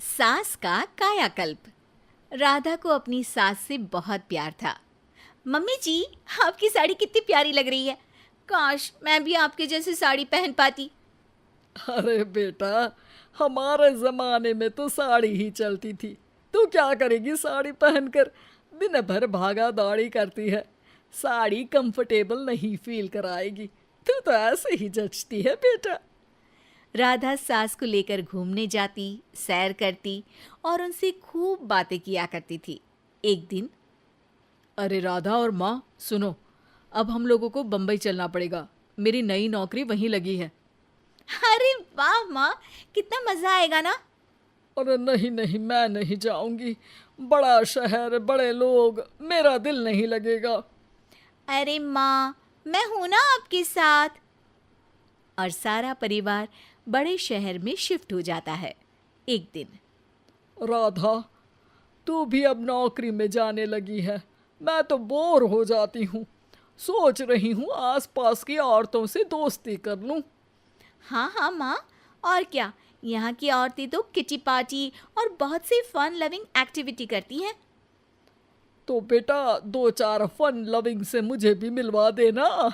सास का कायाकल्प। राधा को अपनी सास से बहुत प्यार था। मम्मी जी, आपकी साड़ी कितनी प्यारी लग रही है। काश मैं भी आपके जैसी साड़ी पहन पाती। अरे बेटा, हमारे जमाने में तो साड़ी ही चलती थी। तू क्या करेगी साड़ी पहनकर? दिन भर भागा दौड़ी करती है। साड़ी कंफर्टेबल नहीं फील कराएगी। तू तो ऐसे ही जचती है बेटा। राधा सास को लेकर घूमने जाती, सैर करती और उनसे खूब बातें किया करती थी। एक दिन, अरे राधा और माँ सुनो, अब हम लोगों को बम्बई चलना पड़ेगा। मेरी नई नौकरी वहीं लगी है। अरे वाह माँ, कितना मजा आएगा ना। अरे नहीं नहीं, मैं नहीं जाऊंगी। बड़ा शहर, बड़े लोग, मेरा दिल नहीं लगेगा। अरे माँ, मैं हूं ना आपके साथ। और सारा परिवार बड़े शहर में शिफ्ट हो जाता है। एक दिन, राधा, तू भी अब नौकरी में जाने लगी है। मैं तो बोर हो जाती हूँ। सोच रही हूँ आसपास की औरतों से दोस्ती कर लूँ। हाँ हाँ माँ, और क्या। यहाँ की औरतें तो किटी पार्टी और बहुत सी फन लविंग एक्टिविटी करती हैं। तो बेटा, दो चार फन लविंग से मुझे भी मिलवा देना।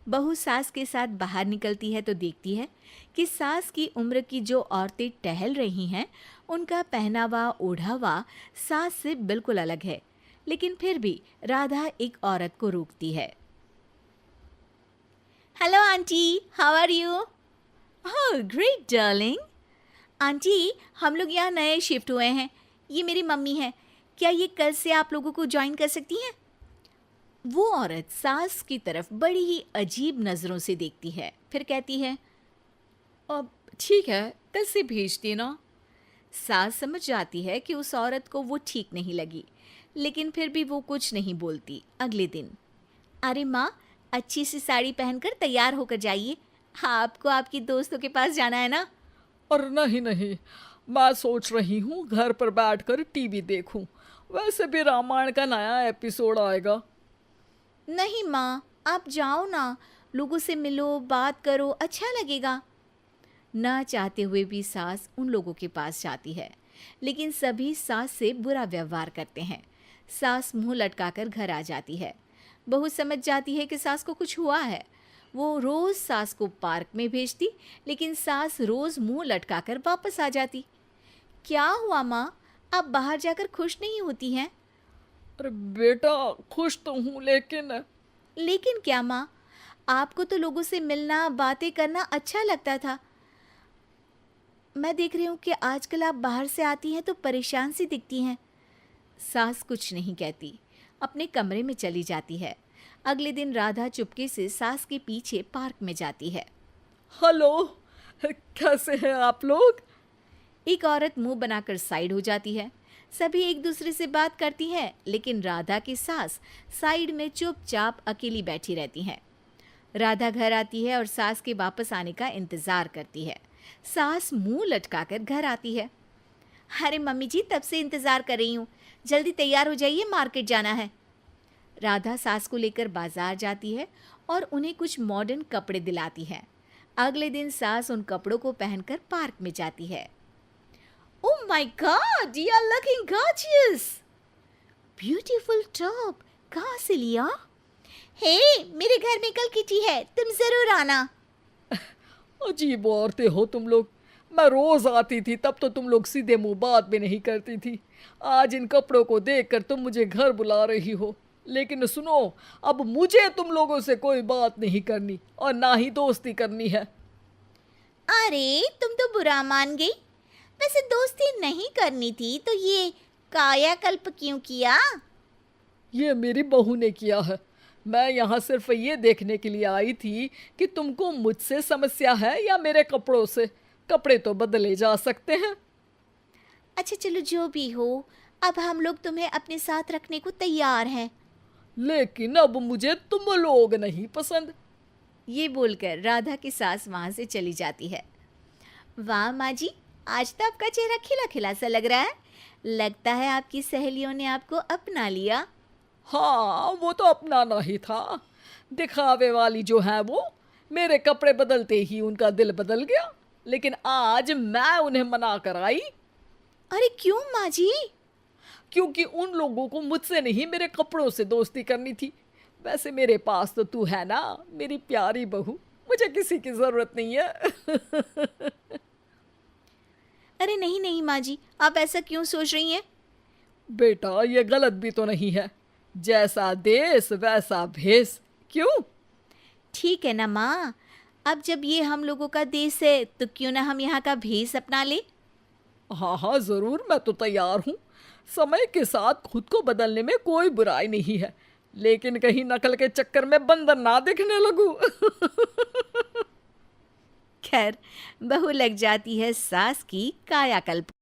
बहू सास के साथ बाहर निकलती है तो देखती है कि सास की उम्र की जो औरतें टहल रही हैं, उनका पहनावा ओढ़ावा सास से बिल्कुल अलग है। लेकिन फिर भी राधा एक औरत को रोकती है। Hello aunty, how are you? Oh great darling. Aunty, हम लोग यहाँ नए शिफ्ट हुए हैं। ये मेरी मम्मी है। क्या ये कल से आप लोगों को ज्वाइन कर सकती हैं? वो औरत सास की तरफ बड़ी ही अजीब नज़रों से देखती है, फिर कहती है, अब ठीक है, कल से भेज देना। सास समझ जाती है कि उस औरत को वो ठीक नहीं लगी, लेकिन फिर भी वो कुछ नहीं बोलती। अगले दिन, अरे माँ, अच्छी सी साड़ी पहनकर तैयार होकर जाइए। आपको आपकी दोस्तों के पास जाना है ना। और नहीं नहीं, मैं सोच रही हूँ घर पर बैठकर टीवी देखूं। वैसे भी रामायण का नया एपिसोड आएगा। नहीं माँ, आप जाओ ना, लोगों से मिलो, बात करो, अच्छा लगेगा। ना चाहते हुए भी सास उन लोगों के पास जाती है, लेकिन सभी सास से बुरा व्यवहार करते हैं। सास मुंह लटकाकर घर आ जाती है। बहू समझ जाती है कि सास को कुछ हुआ है। वो रोज सास को पार्क में भेजती, लेकिन सास रोज मुंह लटकाकर वापस आ जाती। क्या हुआ माँ, आप बाहर जाकर खुश नहीं होती हैं? अरे बेटा, खुश तो हूँ लेकिन लेकिन क्या माँ, आपको तो लोगों से मिलना, बातें करना अच्छा लगता था। मैं देख रही हूँ कि आजकल आप बाहर से आती हैं तो परेशान सी दिखती हैं। सास कुछ नहीं कहती, अपने कमरे में चली जाती है। अगले दिन राधा चुपके से सास के पीछे पार्क में जाती है। हेलो, कैसे हैं आप लोग? एक औरत मुंह बनाकर साइड हो जाती है। सभी एक दूसरे से बात करती हैं, लेकिन राधा की सास साइड में चुपचाप अकेली बैठी रहती हैं। राधा घर आती है और सास के वापस आने का इंतजार करती है। सास मुंह लटकाकर घर आती है। अरे मम्मी जी, तब से इंतजार कर रही हूँ, जल्दी तैयार हो जाइए, मार्केट जाना है। राधा सास को लेकर बाजार जाती है और उन्हें कुछ मॉडर्न कपड़े दिलाती है। अगले दिन सास उन कपड़ों को पहनकर पार्क में जाती है। Oh my god, you are looking gorgeous. Beautiful top, कहाँ से लिया? हे, मेरे घर में कल किटी है, तुम जरूर आना। अजीब औरतें हो तुम लोग। मैं रोज आती थी तब तो तुम लोग सीधे मुंह बात भी नहीं करती थी। आज इन कपड़ों को देखकर तुम मुझे घर बुला रही हो। लेकिन सुनो, अब मुझे तुम लोगों से कोई बात नहीं करनी और ना ही दोस्ती करनी है। अरे तुम तो बुरा मान गई। वैसे दोस्ती नहीं करनी थी तो ये कायाकल्प क्यों किया? ये मेरी बहू ने किया है। मैं यहाँ सिर्फ ये देखने के लिए आई थी कि तुमको मुझसे समस्या है या मेरे कपड़ों से। कपड़े तो बदले जा सकते हैं। अच्छा चलो, जो भी हो, अब हम लोग तुम्हें अपने साथ रखने को तैयार हैं। लेकिन अब मुझे तुम लोग नहीं पसंद। ये बोलकर राधा की सास वहां से चली जाती है। वाह माँ जी, आज तो आपका चेहरा खिला खिला सा लग रहा है। लगता है आपकी सहेलियों ने आपको अपना लिया। हाँ, वो तो अपनाना ही था। दिखावे वाली जो है वो, मेरे कपड़े बदलते ही उनका दिल बदल गया। लेकिन आज मैं उन्हें मना कर आई, अरे क्यों माँ जी? क्योंकि उन लोगों को मुझसे नहीं मेरे कपड़ों से दोस्ती करनी थी। वैसे मेरे पास तो तू है ना, मेरी प्यारी बहू, मुझे किसी की जरूरत नहीं है। अरे नहीं नहीं माँ जी, आप ऐसा क्यों सोच रही हैं? बेटा ये गलत भी तो नहीं है, जैसा देश वैसा भेष। क्यों? ठीक है ना माँ, अब जब ये हम लोगों का देश है तो क्यों ना हम यहाँ का भेष अपना ले। हाँ हाँ जरूर, मैं तो तैयार हूँ। समय के साथ खुद को बदलने में कोई बुराई नहीं है, लेकिन कहीं नकल के चक्कर में बंदर ना दिखने लगूं। खैर, बहू लग जाती है सास की कायाकल्प।